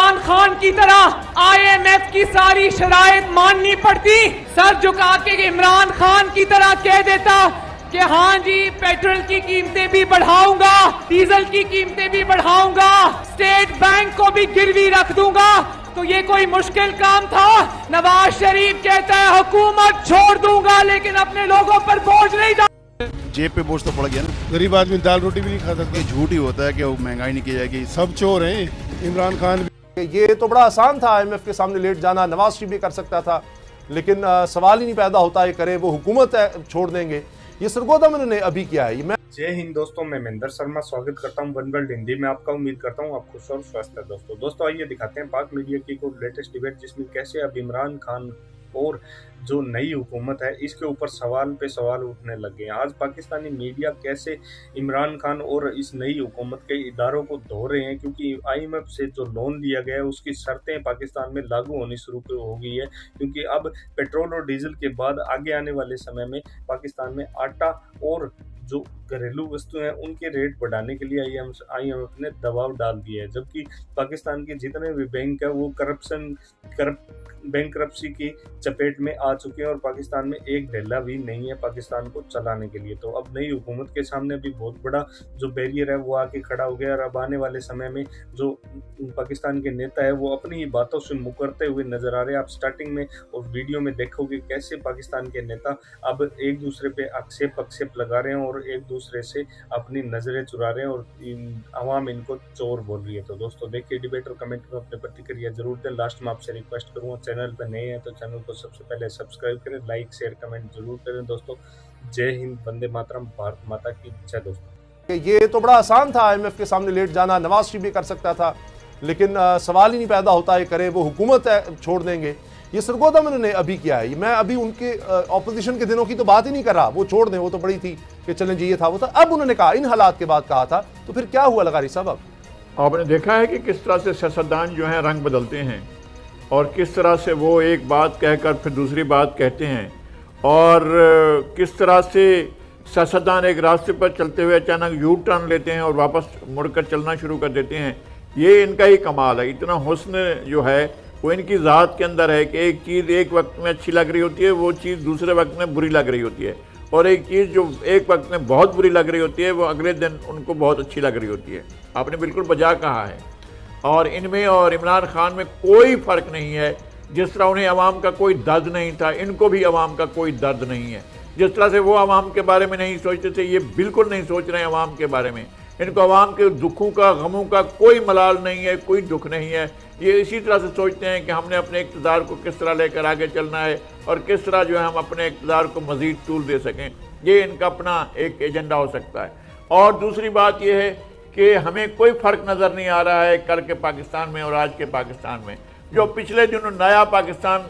इमरान खान की तरह IMF की सारी शराइत माननी पड़ती, सर झुका के इमरान खान की तरह कह देता कि हाँ जी पेट्रोल की कीमतें भी बढ़ाऊंगा, डीजल की कीमतें भी बढ़ाऊंगा, स्टेट बैंक को भी गिरवी रख दूंगा, तो ये कोई मुश्किल काम था? नवाज शरीफ कहता है हुकूमत छोड़ दूंगा लेकिन अपने लोगों पर बोझ नहीं डाल। जेब पे बोझ तो पड़ गया ना, गरीब आदमी दाल रोटी भी नहीं खा सकता। ये झूठ ही होता है कि वो महंगाई नहीं की जाएगी। सब चोर हैं। इमरान खान ये तो बड़ा आसान था IMF के सामने लेट जाना, नवाज शरीफ भी कर सकता था, लेकिन सवाल ही नहीं पैदा होता ये करे वो हुकूमत छोड़ देंगे। ये सरगोदा मैंने अभी किया है। मैं जय हिंद दोस्तों, मैं महेंद्र शर्मा स्वागत करता हूं वन वर्ल्ड हिंदी में आपका। उम्मीद करता हूं आप खुश और स्वस्थ है। दोस्तों आइए दिखाते हैं पाक मीडिया की को लेटेस्ट डिबेट, जिसमें कैसे अब इमरान खान और जो नई हुकूमत है इसके ऊपर सवाल पे सवाल उठने लगे हैं। आज पाकिस्तानी मीडिया कैसे इमरान खान और इस नई हुकूमत के इदारों को धो रहे हैं, क्योंकि IMF से जो लोन लिया गया है उसकी शर्तें पाकिस्तान में लागू होनी शुरू हो गई है। क्योंकि अब पेट्रोल और डीजल के बाद आगे आने वाले समय में पाकिस्तान में आटा और जो घरेलू वस्तुएं हैं उनके रेट बढ़ाने के लिए IMF ने दबाव डाल दिया है। जबकि पाकिस्तान के जितने भी बैंक है वो बैंकरप्सी की चपेट में आ चुके हैं और पाकिस्तान में एक ढेला भी नहीं है पाकिस्तान को चलाने के लिए। तो अब नई हुकूमत के सामने भी बहुत बड़ा जो बैरियर है वो आके खड़ा हो गया और अब आने वाले समय में जो पाकिस्तान के नेता है वो अपनी ही बातों से मुकरते हुए नजर आ रहे हैं। आप स्टार्टिंग में और वीडियो में देखोगे कैसे पाकिस्तान के नेता अब एक दूसरे पे आक्षेप लगा रहे हैं और एक दूसरे से अपनी नजरें चुरा रहे हैं और आवाम इनको चोर बोल रही है। तो दोस्तों देखिए डिबेट और कमेंट में अपनी प्रतिक्रिया जरूर दें। लास्ट में आपसे रिक्वेस्ट करूंगा, चैनल पर नए हैं तो चैनल को सबसे पहले सब्सक्राइब करें, लाइक शेयर कमेंट जरूर करें। दोस्तों जय हिंद, वंदे मातरम, भारत माता की जय। दोस्तों ये तो बड़ा आसान था IMF के सामने लेट जाना, नवाज शरीफ भी कर सकता था, लेकिन सवाल ही नहीं पैदा होता ये करे वो हुकूमत छोड़ देंगे। ये सरगोदा मैंने अभी किया है। मैं अभी उनके ऑपोजिशन के दिनों की तो बात ही नहीं कर रहा, वो छोड़ दें, वो तो बड़ी थी कि चलें जी ये था वो था। अब उन्होंने कहा इन हालात के बाद कहा था, तो फिर क्या हुआ लगारी साहब? अब आपने देखा है कि किस तरह से सियासतदान जो हैं रंग बदलते हैं और किस तरह से वो एक बात कहकर फिर दूसरी बात कहते हैं और किस तरह से सियासतदान एक रास्ते पर चलते हुए अचानक यू टर्न लेते हैं और वापस मुड़कर चलना शुरू कर देते हैं। ये इनका ही कमाल है। इतना हुस्न जो है वो इनकी ज़ात के अंदर है कि एक चीज़ एक वक्त में अच्छी लग रही होती है, वो चीज़ दूसरे वक्त में बुरी लग रही होती है, और एक चीज़ जो एक वक्त में बहुत बुरी लग रही होती है वो अगले दिन उनको बहुत अच्छी लग रही होती है। आपने बिल्कुल बजा कहा है। और इनमें और इमरान खान में कोई फ़र्क नहीं है। जिस तरह उन्हें अवाम का कोई दर्द नहीं था, इनको भी अवाम का कोई दर्द नहीं है। जिस तरह से वो अवाम के बारे में नहीं सोचते थे, ये बिल्कुल नहीं सोच रहे हैं अवाम के बारे में। इनको अवाम के दुखों का, गमों का कोई मलाल नहीं है, कोई दुख नहीं है। ये इसी तरह से सोचते हैं कि हमने अपने इक़्तिदार को किस तरह लेकर आगे चलना है और किस तरह जो है हम अपने इक़्तिदार को मज़ीद तूल दे सकें। ये इनका अपना एक एजेंडा हो सकता है। और दूसरी बात यह है कि हमें कोई फ़र्क नज़र नहीं आ रहा है कल के पाकिस्तान में और आज के पाकिस्तान में। जो पिछले दिनों नया पाकिस्तान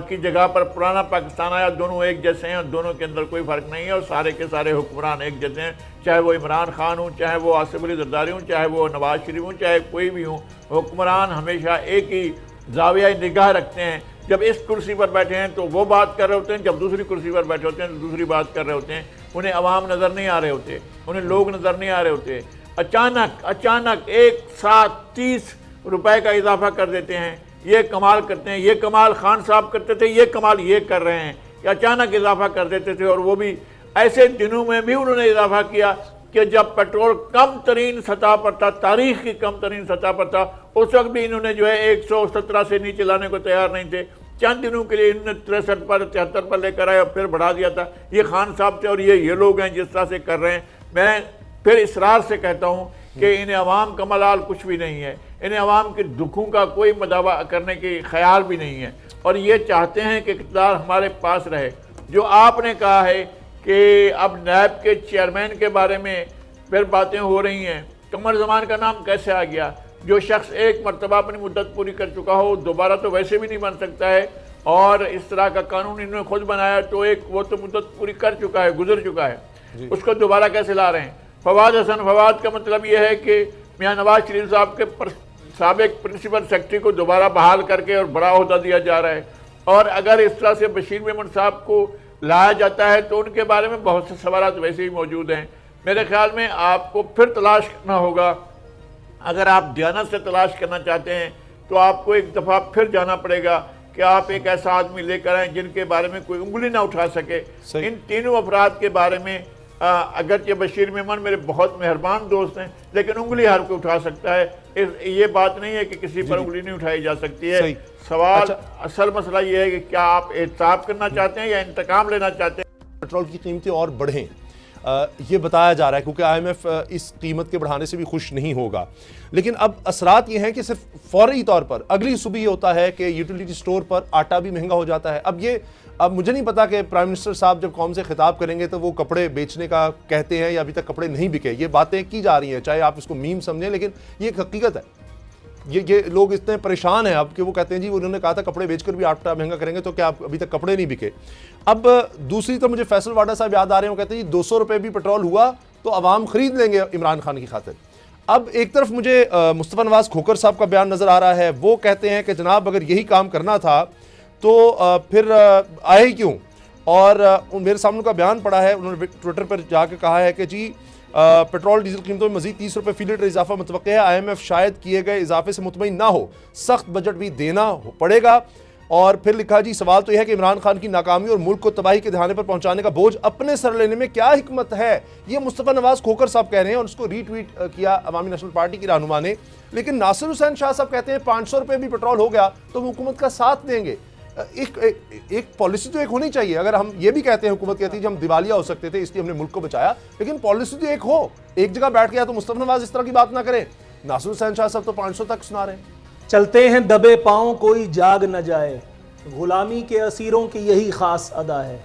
की जगह पर पुराना पाकिस्तान आया, दोनों एक जैसे हैं और दोनों के अंदर कोई फ़र्क नहीं है और सारे के सारे हुक्मरान एक जैसे हैं। चाहे वो इमरान खान हो, चाहे वो आसिफ अली जरदारी हो, चाहे वो नवाज शरीफ हो, चाहे कोई भी हो, हुक्मरान हमेशा एक ही ज़ाविया निगाह रखते हैं। जब इस कुर्सी पर बैठे हैं तो वो बात कर रहे होते हैं, जब दूसरी कुर्सी पर बैठे होते हैं तो दूसरी बात कर रहे होते हैं। उन्हें अवाम नज़र नहीं आ रहे होते, उन्हें लोग नज़र नहीं आ रहे होते। अचानक एक साथ 30 रुपए का इजाफा कर देते हैं। ये कमाल करते हैं। ये कमाल खान साहब करते थे, ये कमाल ये कर रहे हैं कि अचानक इजाफा कर देते थे। और वो भी ऐसे दिनों में भी उन्होंने इजाफा किया कि जब पेट्रोल कम तरीन सतह पर था, तारीख की कम तरीन सतह पर था, उस वक्त भी इन्होंने जो है 117 से नीचे लाने को तैयार नहीं थे। चंद दिनों के लिए इन्होंने 63 पर 73 पर लेकर आए और फिर बढ़ा दिया था। ये खान साहब थे और ये लोग हैं जिस तरह से कर रहे हैं। मैं फिर इसरार से कहता हूँ कि इन्हें अवाम का मलाल कुछ भी नहीं है, इन्हें अवाम के दुखों का कोई मदावा करने की ख्याल भी नहीं है और ये चाहते हैं कि इक़्तिदार हमारे पास रहे। जो आपने कहा है कि अब नैब के चेयरमैन के बारे में फिर बातें हो रही हैं, कमर ज़मान का नाम कैसे आ गया? जो शख्स एक मरतबा अपनी मुद्दत पूरी कर चुका हो दोबारा तो वैसे भी नहीं बन सकता है। और इस तरह का कानून इन्होंने खुद बनाया तो एक वो तो मुद्दत पूरी कर चुका है, गुजर चुका है, उसको दोबारा कैसे ला रहे हैं? फवाद हसन फवाद का मतलब ये है कि मियाँ नवाज शरीफ साहब के साबिक प्रिंसिपल सेक्रेटरी को दोबारा बहाल करके और बड़ा ओहदा दिया जा रहा है। और अगर इस तरह से बशीर मेमन साहब को लाया जाता है तो उनके बारे में बहुत से सवाल वैसे ही मौजूद हैं। मेरे ख्याल में आपको फिर तलाश करना होगा। अगर आप दयानत से तलाश करना चाहते हैं तो आपको एक दफ़ा फिर जाना पड़ेगा कि आप एक ऐसा आदमी लेकर आए जिनके बारे में कोई उंगली ना उठा सके। इन तीनों अफराद के बारे में अगरचे बशीर मेमन मेरे बहुत मेहरबान दोस्त हैं, लेकिन उंगली हर कोई उठा सकता है। ये बात नहीं है कि किसी पर उंगली नहीं उठाई जा सकती है। सवाल असल मसला ये है कि क्या आप एहतिसाब करना चाहते हैं या इंतकाम लेना चाहते हैं। पेट्रोल की कीमतें और बढ़ें, ये बताया जा रहा है, क्योंकि IMF इस कीमत के बढ़ाने से भी खुश नहीं होगा। लेकिन अब असरात ये हैं कि सिर्फ फौरी तौर पर अगली सुबह ये होता है कि यूटिलिटी स्टोर पर आटा भी महंगा हो जाता है। अब मुझे नहीं पता कि प्राइम मिनिस्टर साहब जब कौम से खिताब करेंगे तो वो कपड़े बेचने का कहते हैं या अभी तक कपड़े नहीं बिके। ये बातें की जा रही हैं, चाहे आप इसको मीम समझें, लेकिन ये एक हकीकत है। ये लोग इतने परेशान हैं अब कि वो कहते हैं जी उन्होंने कहा था कपड़े बेचकर भी आटा महंगा करेंगे, तो क्या अभी तक कपड़े नहीं बिके। अब दूसरी तो मुझे फैसल वाडा साहब याद आ रहे हैं, वो कहते हैं जी 200 रुपये भी पेट्रोल हुआ तो अवाम खरीद लेंगे इमरान खान की खातिर। अब एक तरफ मुझे मुस्तफ़ा नवाज खोखर साहब का बयान नज़र आ रहा है, वो कहते हैं कि जनाब अगर यही काम करना था तो फिर आए ही क्यों। और मेरे सामने उनका बयान पड़ा है, उन्होंने ट्विटर पर जाकर कहा है कि जी पेट्रोल डीजल कीमतों में मजीद 30 रुपये फी लीटर इजाफा मुतवक्के है। IMF शायद किए गए इजाफे से मुतमईन ना हो, सख्त बजट भी देना पड़ेगा। और फिर लिखा जी सवाल तो यह है कि इमरान खान की नाकामी और मुल्क को तबाही के दहाने पर पहुंचाने का बोझ अपने सर लेने में क्या हिकमत है। ये मुस्तफ़ा नवाज खोखर साहब कह रहे हैं और उसको रीट्वीट किया अवामी नेशनल पार्टी की रहनुमा ने। लेकिन नासिर हुसैन शाह साहब कहते हैं 500 रुपये भी पेट्रोल हो गया तो वो हुकूमत का साथ देंगे। एक पॉलिसी तो एक होनी चाहिए। अगर हम ये भी कहते हैं, हुकूमत कहती है कि हम दिवालिया हो सकते थे इसलिए हमने मुल्क को बचाया, लेकिन पॉलिसी तो एक हो। एक जगह बैठ गया तो मुस्तफ़ा नवाज इस तरह की बात ना करें। नासिर हुसैन शाह साहब तो 500 तक सुना रहे हैं। चलते हैं दबे पांव कोई जाग न जाए, गुलामी के असीरों की यही खास अदा है।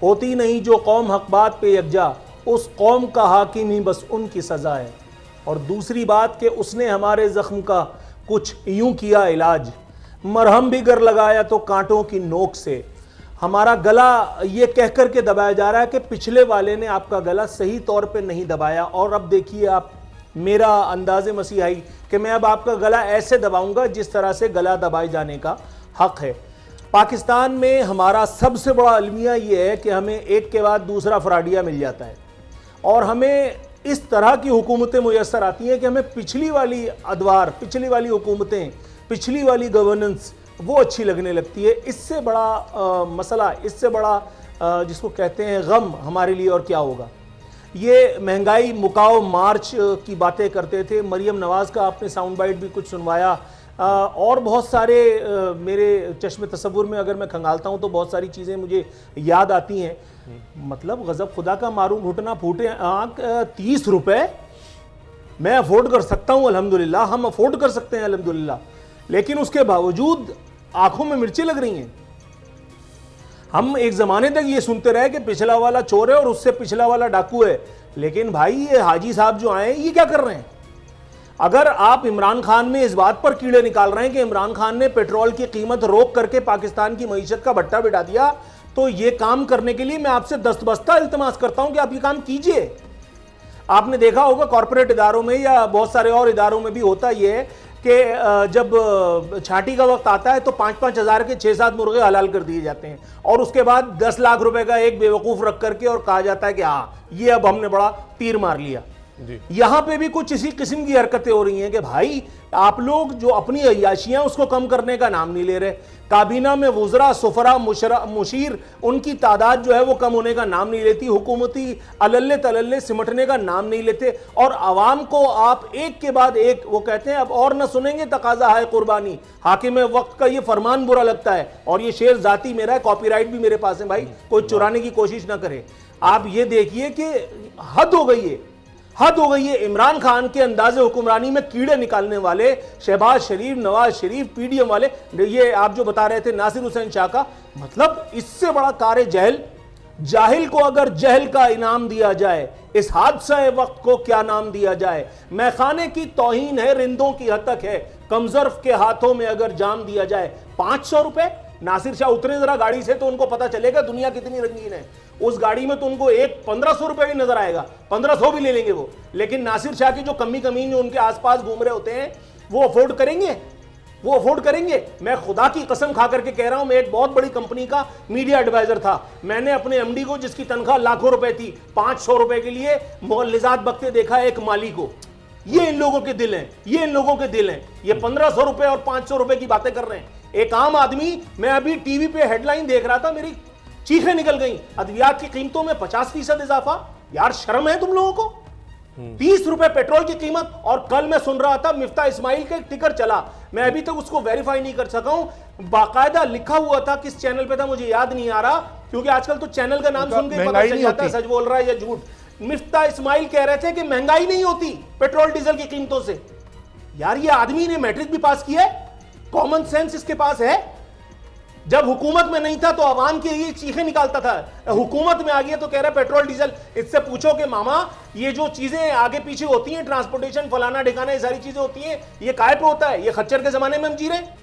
होती नहीं जो कौम हक बात पे यकजा, उस कौम का हाकिम ही बस उनकी सजा है। और दूसरी बात कि उसने हमारे जख्म का कुछ यूं किया इलाज, मरहम भी गर लगाया तो कांटों की नोक से। हमारा गला ये कह कर के दबाया जा रहा है कि पिछले वाले ने आपका गला सही तौर पे नहीं दबाया, और अब देखिए आप मेरा अंदाज़े मसीहाई कि मैं अब आपका गला ऐसे दबाऊंगा जिस तरह से गला दबाए जाने का हक है। पाकिस्तान में हमारा सबसे बड़ा अलमिया ये है कि हमें एक के बाद दूसरा फ्राडिया मिल जाता है, और हमें इस तरह की हुकूमतें मुयस्सर आती हैं कि हमें पिछली वाली अदवार, पिछली वाली हुकूमतें, पिछली वाली गवर्नेंस वो अच्छी लगने लगती है। इससे बड़ा मसला, इससे बड़ा जिसको कहते हैं गम हमारे लिए और क्या होगा। ये महंगाई मुकाओ मार्च की बातें करते थे, मरियम नवाज़ का आपने साउंड बाइट भी कुछ सुनवाया, और बहुत सारे मेरे चश्मे तसव्वुर में अगर मैं खंगालता हूँ तो बहुत सारी चीज़ें मुझे याद आती हैं। मतलब गज़ब खुदा का मारूं घुटना फूटे आँख, 30 रुपये मैं अफोर्ड कर सकता हूँ अल्हम्दुलिल्लाह, हम अफोर्ड कर सकते हैं अल्हम्दुलिल्लाह, लेकिन उसके बावजूद आंखों में मिर्ची लग रही हैं। हम एक ज़माने तक ये सुनते रहे कि पिछला वाला चोर है और उससे पिछला वाला डाकू है, लेकिन भाई ये हाजी साहब जो आए ये क्या कर रहे हैं। अगर आप इमरान खान में इस बात पर कीड़े निकाल रहे हैं कि इमरान खान ने पेट्रोल की कीमत रोक करके पाकिस्तान की मईशत का भट्टा बिठा दिया, तो ये काम करने के लिए मैं आपसे दस्तबस्ता इल्तमास करता हूं कि आप ये काम कीजिए। आपने देखा होगा कॉर्पोरेट इदारों में या बहुत सारे और इदारों में भी होता ये है कि जब छांटी का वक्त आता है तो 5-5 हज़ार के 6-7 मुर्गे हलाल कर दिए जाते हैं, और उसके बाद 10 लाख रुपए का एक बेवकूफ़ रख करके और कहा जाता है कि हाँ ये अब हमने बड़ा तीर मार लिया। यहां पे भी कुछ इसी किस्म की हरकतें हो रही हैं कि भाई आप लोग जो अपनी अय्याशियां उसको कम करने का नाम नहीं ले रहे। काबीना में वुज़रा, सुफरा, मुशीर, उनकी तादाद जो है वो कम होने का नाम नहीं लेती। हुकूमती अलल्ले तलल्ले सिमटने का नाम नहीं लेते, और आवाम को आप एक के बाद एक, वो कहते हैं अब और न सुनेंगे तकाजा है कुर्बानी, हाकिम वक्त का ये फरमान बुरा लगता है। और ये शेर जाती मेरा है, कॉपीराइट भी मेरे पास है भाई, कोई चुराने की कोशिश ना करे। आप ये देखिए कि हद हो गई है, हद हो गई है। इमरान खान के अंदाजे हुक्मरानी में कीड़े निकालने वाले शहबाज शरीफ, नवाज शरीफ, पीडीएम वाले, ये आप जो बता रहे थे नासिर हुसैन शाह का, मतलब इससे बड़ा कार जहल। जाहिल को अगर जहल का इनाम दिया जाए, इस हादसा वक्त को क्या नाम दिया जाए। मैखाने की तौहीन है, रिंदों की हतक है, कमजर्फ के हाथों में अगर जाम दिया जाए। 500 रुपए, नासिर शाह उतरे जरा गाड़ी से तो उनको पता चलेगा दुनिया कितनी रंगीन है। उस गाड़ी में तो उनको एक 1500 रुपए भी नजर आएगा, 1500 भी ले लेंगे वो, लेकिन नासिर शाह की जो कमीन जो उनके आसपास घूम रहे होते हैं वो अफोर्ड करेंगे, वो अफोर्ड करेंगे। मैं खुदा की कसम खा करके कह रहा हूं, मैं एक बहुत बड़ी कंपनी का मीडिया एडवाइजर था, मैंने अपने एमडी को जिसकी तनख्वाह लाखों रुपए थी, 500 रुपए के लिए मोहल्लिजात बकते देखा एक माली को। ये इन लोगों के दिल हैं, ये इन लोगों के दिल हैं। ये 1500 रुपए और 500 रुपए की बातें कर रहे हैं। एक आम आदमी, मैं अभी टीवी पे हेडलाइन देख रहा था, मेरी चीखें निकल गई। अद्वियात की कीमतों में 50% इजाफा। यार शर्म है तुम लोगों को। 30 रुपए पेट्रोल की कीमत। और कल मैं सुन रहा था मिफ्ता इस्माइल का एक टिकर चला, मैं अभी तक उसको वेरीफाई नहीं कर सका हूं। बाकायदा लिखा हुआ था, किस चैनल पे था मुझे याद नहीं आ रहा, क्योंकि आजकल तो चैनल का नाम सुन के पता महंगाई चल नहीं जाता है होती। सच बोल रहा है या झूठ। मिफ्ता इस्माइल कह रहे थे कि महंगाई नहीं होती पेट्रोल डीजल की कीमतों से। यार ये आदमी ने मैट्रिक भी पास किया है, कॉमन सेंस इसके पास है। जब हुकूमत में नहीं था तो आवाम के लिए चीखें निकालता था, हुकूमत में आ गया तो कह रहा है पेट्रोल डीजल। इससे पूछो कि मामा ये जो चीजें आगे पीछे होती हैं, ट्रांसपोर्टेशन फलाना ठिकाना, ये सारी चीजें होती हैं, ये काय पे होता है? ये खच्चर के जमाने में हम जी रहे हैं।